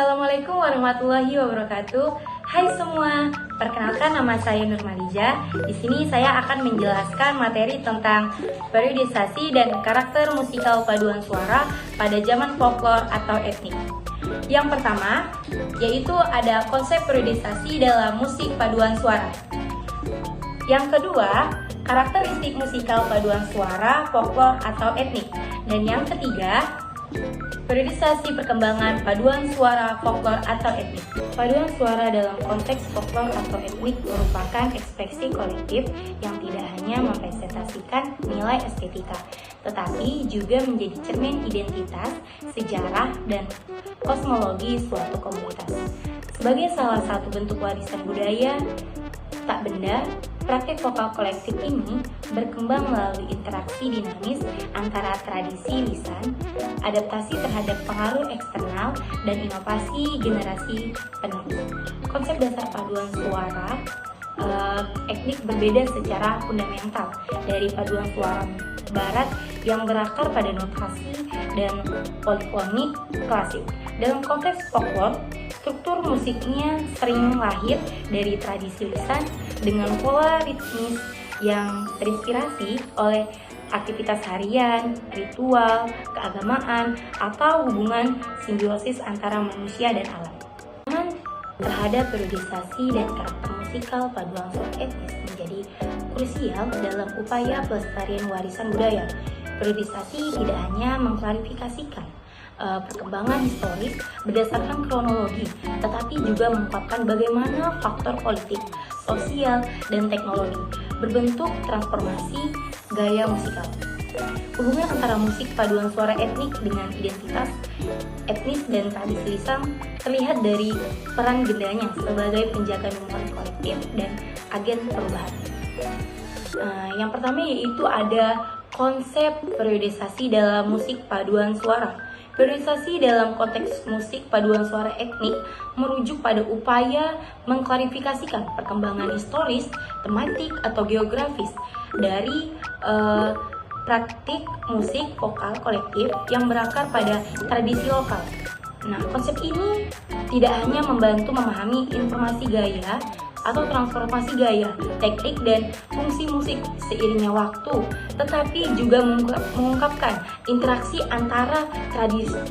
Assalamualaikum warahmatullahi wabarakatuh. Hai semua, perkenalkan nama saya Nurmaliza. Di sini saya akan menjelaskan materi tentang periodisasi dan karakter musikal paduan suara pada zaman folklore atau etnik. Yang pertama, yaitu ada konsep periodisasi dalam musik paduan suara. Yang kedua, karakteristik musikal paduan suara folklore atau etnik. Dan yang ketiga, periodisasi perkembangan paduan suara folklore atau etnik. Paduan suara dalam konteks folklore atau etnik merupakan ekspresi kolektif yang tidak hanya mempresentasikan nilai estetika, tetapi juga menjadi cermin identitas, sejarah, dan kosmologi suatu komunitas. Sebagai salah satu bentuk warisan budaya tak benda, praktik vokal kolektif ini berkembang melalui interaksi dinamis antara tradisi lisan, adaptasi terhadap pengaruh eksternal, dan inovasi generasi penerus. Konsep dasar paduan suara etnik berbeda secara fundamental dari paduan suara barat yang berakar pada notasi dan polifonik klasik. Dalam konteks folklore, struktur musiknya sering lahir dari tradisi lisan dengan pola ritmis yang terinspirasi oleh aktivitas harian, ritual, keagamaan, atau hubungan simbiosis antara manusia dan alam. Terhadap periodisasi dan karakter musikal paduan suara etnis menjadi krusial dalam upaya pelestarian warisan budaya. Periodisasi tidak hanya mengklarifikasikan perkembangan historis berdasarkan kronologi, tetapi juga mengungkapkan bagaimana faktor politik, sosial, dan teknologi berbentuk transformasi gaya musikal. Hubungan antara musik paduan suara etnik dengan identitas etnis dan tradisi lisan terlihat dari peran gendanya sebagai penjaga memori kolektif dan agen perubahan. Yang pertama yaitu ada konsep periodisasi dalam musik paduan suara. Periodisasi dalam konteks musik paduan suara etnik merujuk pada upaya mengklarifikasikan perkembangan historis, tematik, atau geografis dari praktik musik vokal kolektif yang berakar pada tradisi lokal. Nah, konsep ini tidak hanya membantu memahami informasi gaya atau transformasi gaya, teknik, dan fungsi musik seiringnya waktu, tetapi juga mengungkapkan interaksi antara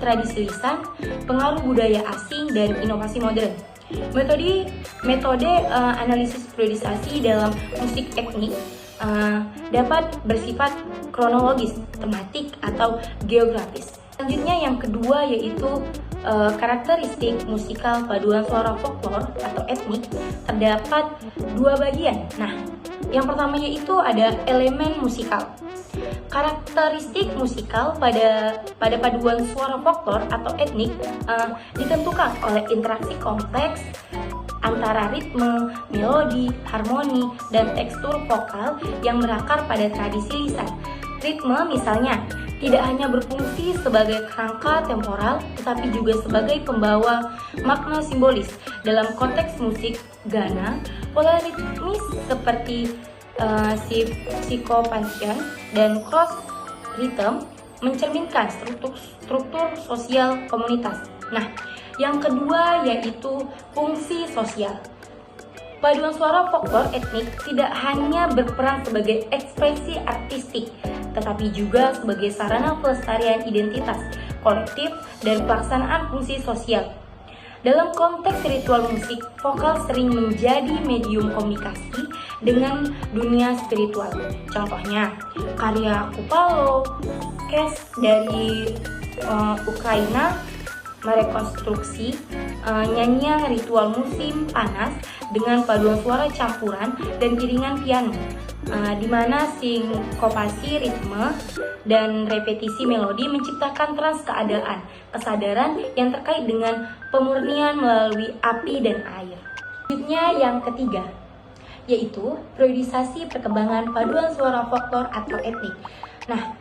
tradisi lisan, pengaruh budaya asing, dan inovasi modern. Metode analisis periodisasi dalam musik etnik dapat bersifat kronologis, tematik, atau geografis. Selanjutnya yang kedua yaitu karakteristik musikal paduan suara folklore atau etnik terdapat dua bagian. Nah, yang pertama yaitu ada elemen musikal. Karakteristik musikal pada paduan suara folklore atau etnik ditentukan oleh interaksi kompleks antara ritme, melodi, harmoni, dan tekstur vokal yang berakar pada tradisi lisan. Ritme misalnya tidak hanya berfungsi sebagai kerangka temporal, tetapi juga sebagai pembawa makna simbolis. Dalam konteks musik Ghana, pola ritmis seperti sycopansion dan cross rhythm mencerminkan struktur sosial komunitas. Nah, yang kedua yaitu fungsi sosial. Paduan suara folklore etnik tidak hanya berperan sebagai ekspresi artistik, tetapi juga sebagai sarana pelestarian identitas kolektif dan pelaksanaan fungsi sosial. Dalam konteks ritual musik, vokal sering menjadi medium komunikasi dengan dunia spiritual. Contohnya, karya Kupalo, Kes dari Ukraina merekonstruksi nyanyian ritual musim panas dengan paduan suara campuran dan iringan piano, di mana sinkopasi ritme dan repetisi melodi menciptakan kesadaran yang terkait dengan pemurnian melalui api dan air. Selanjutnya yang ketiga, yaitu periodisasi perkembangan paduan suara folklore atau etnik. Nah,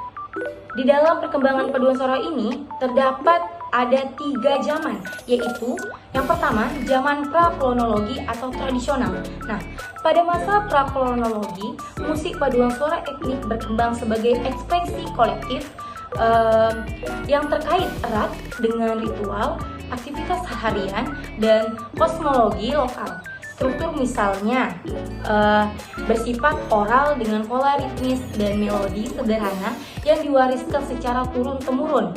di dalam perkembangan paduan suara ini terdapat ada 3 zaman, yaitu yang pertama zaman prakronologi atau tradisional. Nah, pada masa prakronologi, musik paduan suara etnik berkembang sebagai ekspresi kolektif yang terkait erat dengan ritual, aktivitas harian dan kosmologi lokal. Struktur misalnya bersifat oral dengan pola ritmis dan melodi sederhana yang diwariskan secara turun-temurun.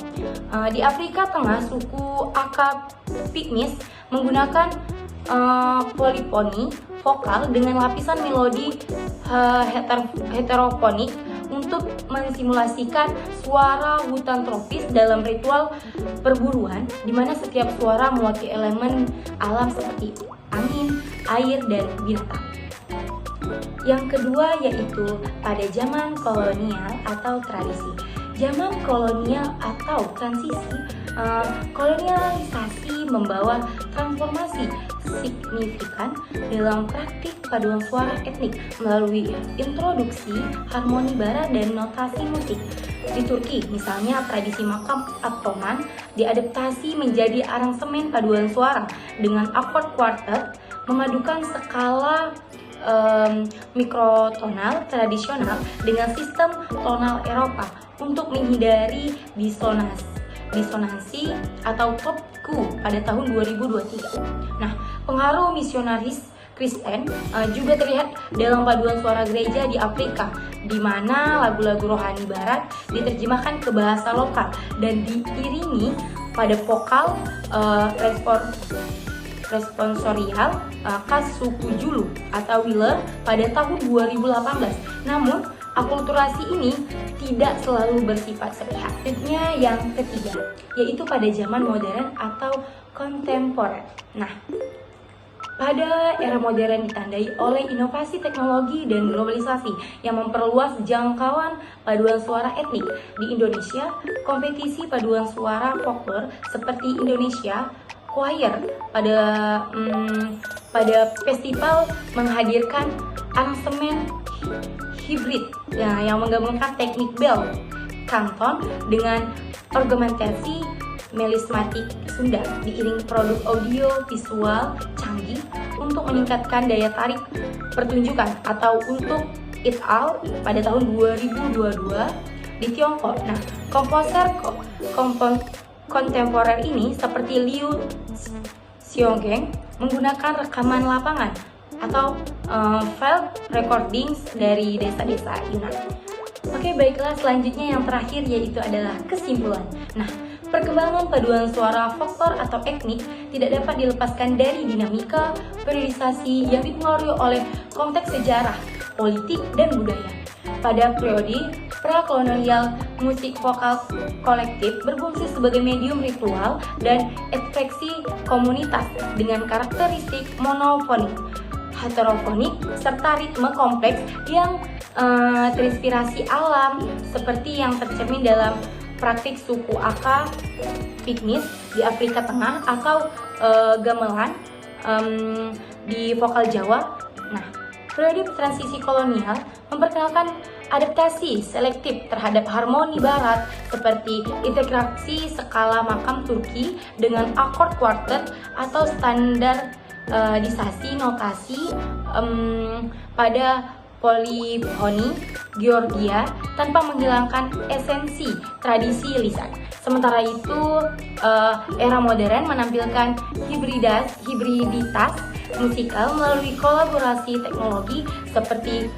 Di Afrika Tengah, suku Akap Pygmies menggunakan polifoni vokal dengan lapisan melodi heterofonik untuk mensimulasikan suara hutan tropis dalam ritual perburuan, di mana setiap suara mewakili elemen alam seperti angin, air, dan binatang. Yang kedua yaitu pada zaman kolonial atau tradisi. Zaman kolonial atau transisi, kolonialisasi membawa transformasi signifikan dalam praktik paduan suara etnik melalui introduksi harmoni barat dan notasi musik. Di Turki, misalnya, tradisi makam Ottoman diadaptasi menjadi aransemen paduan suara dengan akord kuartet, memadukan skala mikrotonal tradisional dengan sistem tonal Eropa untuk menghindari disonansi atau top Q pada tahun 2023. Nah, pengaruh misionaris Kristen juga terlihat dalam paduan suara gereja di Afrika, di mana lagu-lagu rohani barat diterjemahkan ke bahasa lokal dan diiringi pada vokal responsorial khas suku Julu atau Willer pada tahun 2018. Namun, akulturasi ini tidak selalu bersifat sepihak. Selanjutnya yang ketiga, yaitu pada zaman modern atau kontemporer. Nah, pada era modern ditandai oleh inovasi teknologi dan globalisasi yang memperluas jangkauan paduan suara etnik. Di Indonesia, kompetisi paduan suara folklore seperti Indonesia Choir pada festival menghadirkan aransemen hibrid yang menggabungkan teknik bel kanton dengan argumentasi melismatik Sunda diiringi produk audio visual canggih untuk meningkatkan daya tarik pertunjukan atau untuk It All pada tahun 2022 di Tiongkok. Nah, komposer kontemporer ini seperti Liu Xiaogeng menggunakan rekaman lapangan atau field recordings dari desa-desa Yunnan. Oke, baiklah, selanjutnya yang terakhir yaitu adalah kesimpulan. Nah, perkembangan paduan suara folklore atau etnik tidak dapat dilepaskan dari dinamika periodisasi yang dipengaruhi oleh konteks sejarah, politik, dan budaya. Pada periode prakolonial, musik vokal kolektif berfungsi sebagai medium ritual dan ekspresi komunitas dengan karakteristik monofonik, heterofonik, serta ritme kompleks yang terinspirasi alam seperti yang tercermin dalam praktik suku Aka Pygmies di Afrika Tengah atau gamelan di vokal Jawa. Nah, periode transisi kolonial memperkenalkan adaptasi selektif terhadap harmoni barat seperti integrasi skala makam Turki dengan akord kuartet atau standarisasi notasi pada polifoni Georgia tanpa menghilangkan esensi tradisi lisan. Sementara itu, era modern menampilkan hibriditas musikal melalui kolaborasi teknologi seperti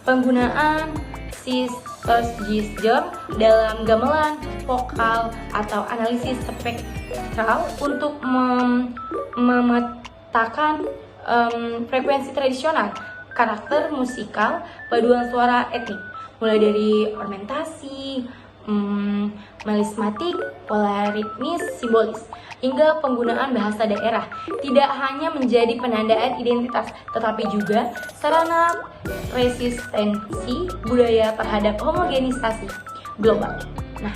penggunaan gesture dalam gamelan vokal atau analisis spektral untuk memetakan frekuensi tradisional, karakter musikal paduan suara etnik, mulai dari ornamentasi, melismatik, pola ritmis, simbolis, hingga penggunaan bahasa daerah tidak hanya menjadi penandaan identitas, tetapi juga sarana resistensi budaya terhadap homogenisasi global. Nah,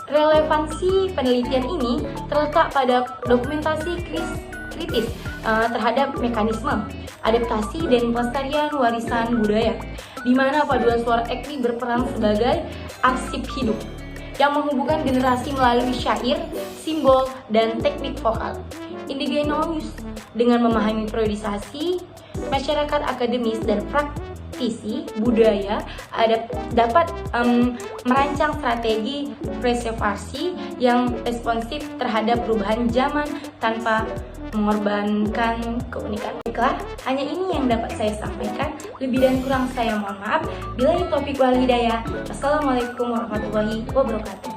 relevansi penelitian ini terletak pada dokumentasi kritis terhadap mekanisme adaptasi dan pelestarian warisan budaya, di mana paduan suara etnik berperan sebagai arsip hidup yang menghubungkan generasi melalui syair, simbol, dan teknik vokal. Indigenous dengan memahami periodisasi, masyarakat akademis dan visi, budaya, dapat merancang strategi preservasi yang responsif terhadap perubahan zaman tanpa mengorbankan keunikan. Baiklah, hanya ini yang dapat saya sampaikan. Lebih dan kurang saya mohon maaf. Billahi taufiq wal hidayah. Wassalamualaikum warahmatullahi wabarakatuh.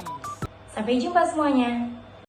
Sampai jumpa semuanya.